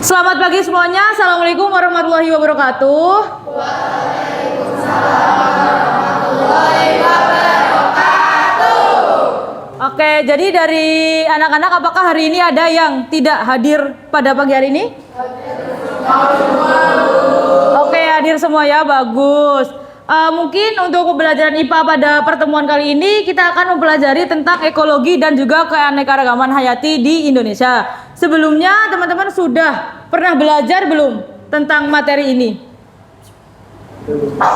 Selamat pagi semuanya. Assalamualaikum warahmatullahi wabarakatuh. Waalaikumsalam warahmatullahi wabarakatuh. Oke, jadi dari anak-anak apakah hari ini ada yang tidak hadir pada pagi hari ini? Oke, hadir semua ya, bagus. Mungkin untuk pembelajaran IPA pada pertemuan kali ini kita akan mempelajari tentang ekologi dan juga keanekaragaman hayati di Indonesia. Sebelumnya teman-teman sudah pernah belajar belum tentang materi ini?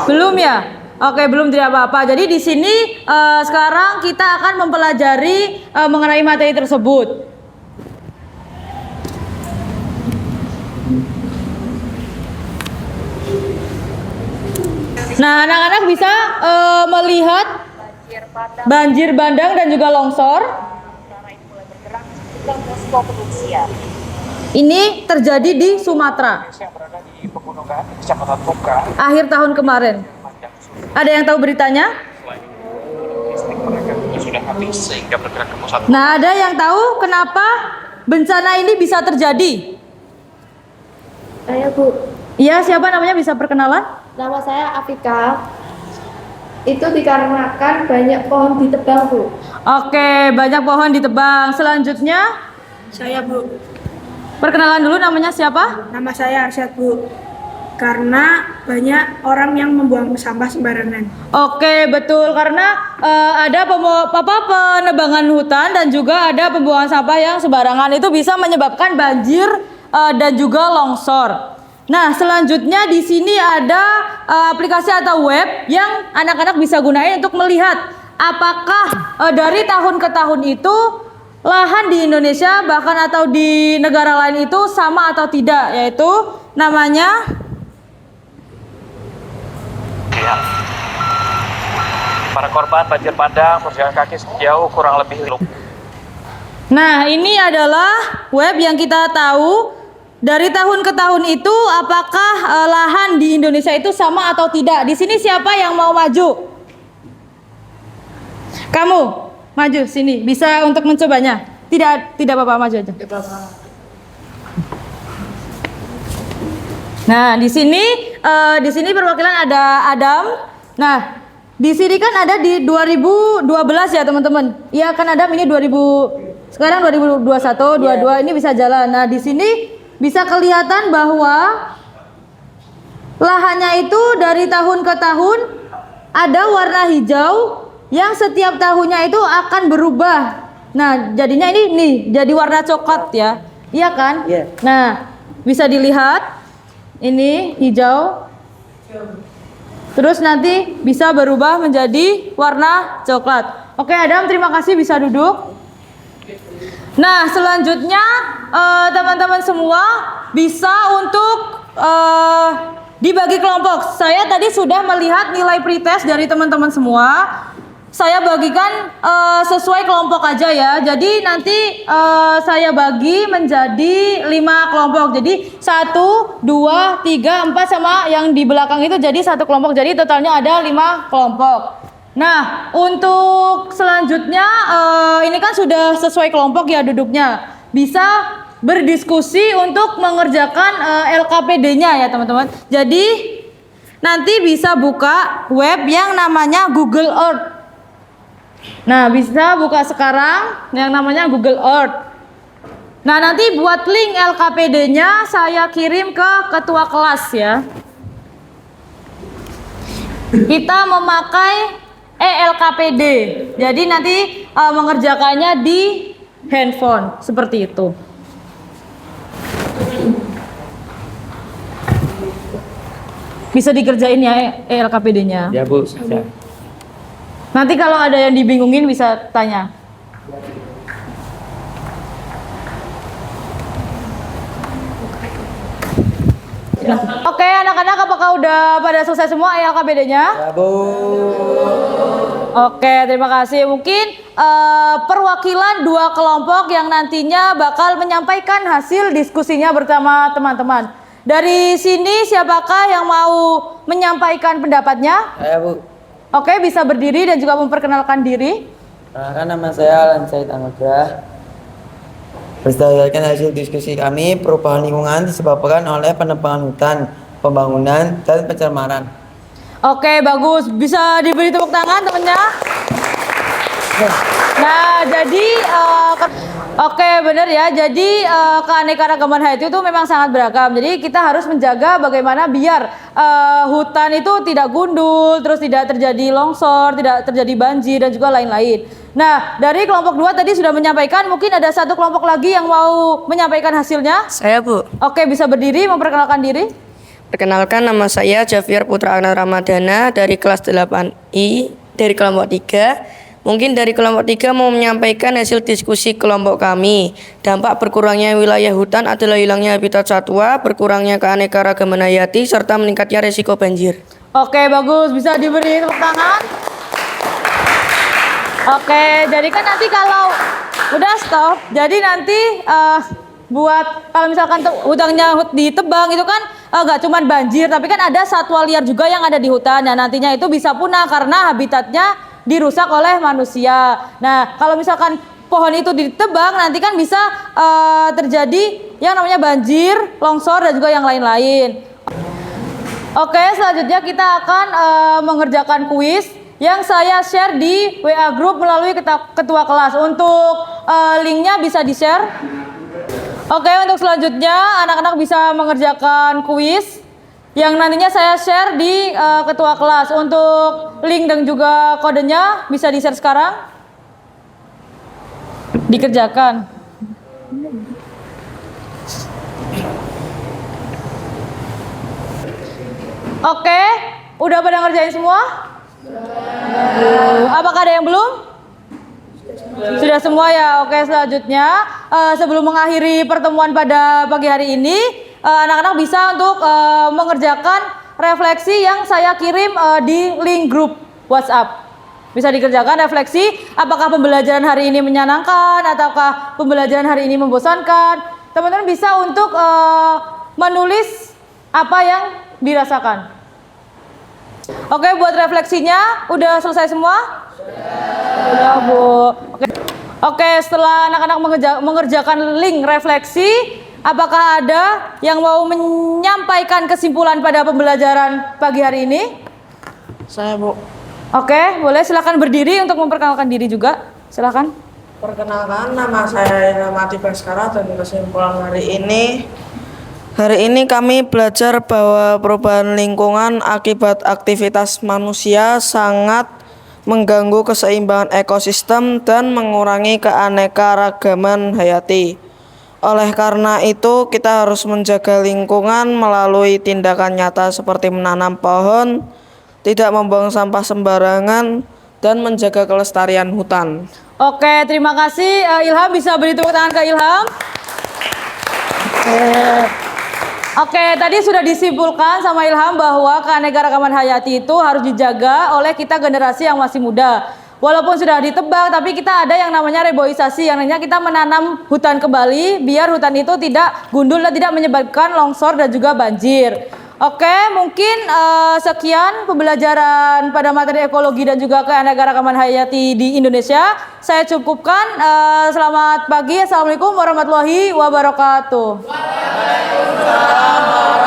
Belum ya? Oke, belum, tidak apa-apa. Jadi di sini sekarang kita akan mempelajari mengenai materi tersebut. Nah, anak-anak bisa melihat banjir bandang dan juga longsor. Ini terjadi di Sumatera. Akhir tahun kemarin. Ada yang tahu beritanya? Nah, ada yang tahu kenapa bencana ini bisa terjadi? Saya, Bu. Iya, siapa namanya, bisa perkenalan? Nama saya Afika. Itu dikarenakan banyak pohon ditebang, Bu. Oke, banyak pohon ditebang. Selanjutnya, Saya, Bu. perkenalan dulu, namanya siapa? Nama saya Arsyad, Bu. Karena banyak orang yang membuang sampah sembarangan. Oke, betul, karena ada penebangan hutan dan juga ada pembuangan sampah yang sembarangan, itu bisa menyebabkan banjir dan juga longsor. Nah, selanjutnya di sini ada aplikasi atau web yang anak-anak bisa gunain untuk melihat apakah dari tahun ke tahun itu lahan di Indonesia bahkan atau di negara lain itu sama atau tidak, yaitu namanya para korban banjir bandang berjalan kaki sejauh kurang lebih. Nah, ini adalah web yang kita tahu dari tahun ke tahun itu apakah lahan di Indonesia itu sama atau tidak. Di sini siapa yang mau maju? Kamu maju sini, bisa untuk mencobanya. Tidak apa-apa, maju aja. Nah, di sini perwakilan ada Adam. Nah, di sini kan ada di 2012 ya, teman-teman. Iya kan, Adam, ini 2000, sekarang 2021, 22 ini bisa jalan. Nah, di sini bisa kelihatan bahwa lahannya itu dari tahun ke tahun ada warna hijau yang setiap tahunnya itu akan berubah. Nah, jadinya ini nih jadi warna coklat ya. Iya kan? Iya. Nah, bisa dilihat ini hijau. Terus nanti bisa berubah menjadi warna coklat. Oke, Adam, terima kasih, bisa duduk. Nah, selanjutnya teman-teman semua bisa untuk dibagi kelompok. Saya tadi sudah melihat nilai pretest dari teman-teman semua. Saya bagikan sesuai kelompok aja ya. Jadi nanti saya bagi menjadi 5 kelompok. Jadi 1, 2, 3, 4 sama yang di belakang itu jadi 1 kelompok. Jadi totalnya ada 5 kelompok. Nah, untuk selanjutnya ini kan sudah sesuai kelompok ya duduknya. Bisa berdiskusi untuk mengerjakan LKPD-nya ya, teman-teman. Jadi nanti bisa buka web yang namanya Google Earth. Nah, bisa buka sekarang yang namanya Google Earth. Nah, nanti buat link LKPD-nya saya kirim ke ketua kelas ya. Kita memakai LKPD. Jadi nanti mengerjakannya di handphone seperti itu. Bisa dikerjain ya LKPD-nya. Ya, Bu. Bisa. Nanti kalau ada yang dibingungin bisa tanya. Oke, anak-anak, apakah udah pada selesai semua LKPD-nya? Ya, Bu. Oke, terima kasih. Mungkin perwakilan 2 kelompok yang nantinya bakal menyampaikan hasil diskusinya bersama teman-teman. Dari sini siapakah yang mau menyampaikan pendapatnya? Saya, Bu. Oke, bisa berdiri dan juga memperkenalkan diri. Perkenalkan, nama saya Alan Said Anugrah. Berdasarkan hasil diskusi kami, perubahan lingkungan disebabkan oleh penebangan hutan, pembangunan, dan pencemaran. Oke, bagus. Bisa diberi tepuk tangan temennya? Nah, jadi oke, benar ya. Jadi keanekaragaman hayati itu memang sangat beragam. Jadi kita harus menjaga bagaimana biar hutan itu tidak gundul, terus tidak terjadi longsor, tidak terjadi banjir dan juga lain-lain. Nah, dari kelompok 2 tadi sudah menyampaikan, mungkin ada satu kelompok lagi yang mau menyampaikan hasilnya. Saya, Bu. Oke, bisa berdiri memperkenalkan diri. Perkenalkan, nama saya Javier Putra Agna Ramadana dari kelas 8I dari kelompok 3. Mungkin dari kelompok 3 mau menyampaikan hasil diskusi kelompok kami. Dampak berkurangnya wilayah hutan adalah hilangnya habitat satwa, berkurangnya keanekaragaman hayati, serta meningkatnya resiko banjir. Oke, bagus. Bisa diberi tepuk tangan. Oke, jadi kan nanti kalau udah stop, jadi nanti buat kalau misalkan hutannya ditebang itu kan nggak cuma banjir, tapi kan ada satwa liar juga yang ada di hutan. Nah, nantinya itu bisa punah karena habitatnya dirusak oleh manusia. Nah, kalau misalkan pohon itu ditebang, nanti kan bisa terjadi yang namanya banjir, longsor, dan juga yang lain-lain. Oke, selanjutnya kita akan mengerjakan kuis yang saya share di WA Group melalui ketua kelas. Untuk linknya bisa di-share. Oke, untuk selanjutnya anak-anak bisa mengerjakan kuis yang nantinya saya share di ketua kelas. Untuk link dan juga kodenya bisa di-share sekarang. Dikerjakan. Oke, udah pada ngerjain semua? Apakah ada yang belum? Sudah semua ya. Oke, selanjutnya sebelum mengakhiri pertemuan pada pagi hari ini, anak-anak bisa untuk mengerjakan refleksi yang saya kirim di link grup WhatsApp. Bisa dikerjakan refleksi, apakah pembelajaran hari ini menyenangkan ataukah pembelajaran hari ini membosankan. Teman-teman bisa untuk menulis apa yang dirasakan. Oke, buat refleksinya udah selesai semua? Sudah, Bu. Oke, setelah anak-anak mengerjakan link refleksi, apakah ada yang mau menyampaikan kesimpulan pada pembelajaran pagi hari ini? Saya, Bu. Oke, boleh silakan berdiri untuk memperkenalkan diri juga. Silakan. Perkenalkan, nama saya Ilham Adi Baskara dan kesimpulan Hari ini kami belajar bahwa perubahan lingkungan akibat aktivitas manusia sangat mengganggu keseimbangan ekosistem dan mengurangi keanekaragaman hayati. Oleh karena itu, kita harus menjaga lingkungan melalui tindakan nyata seperti menanam pohon, tidak membuang sampah sembarangan, dan menjaga kelestarian hutan. Oke, terima kasih Ilham. Bisa beri tepuk tangan ke Ilham. Oke, tadi sudah disimpulkan sama Ilham bahwa keanekaragaman hayati itu harus dijaga oleh kita generasi yang masih muda. Walaupun sudah ditebang, tapi kita ada yang namanya reboisasi, yang namanya kita menanam hutan kembali biar hutan itu tidak gundul dan tidak menyebabkan longsor dan juga banjir. Oke, mungkin sekian pembelajaran pada materi ekologi dan juga keanekaragaman hayati di Indonesia. Saya cukupkan. Selamat pagi. Assalamualaikum warahmatullahi wabarakatuh. Waalaikumsalam.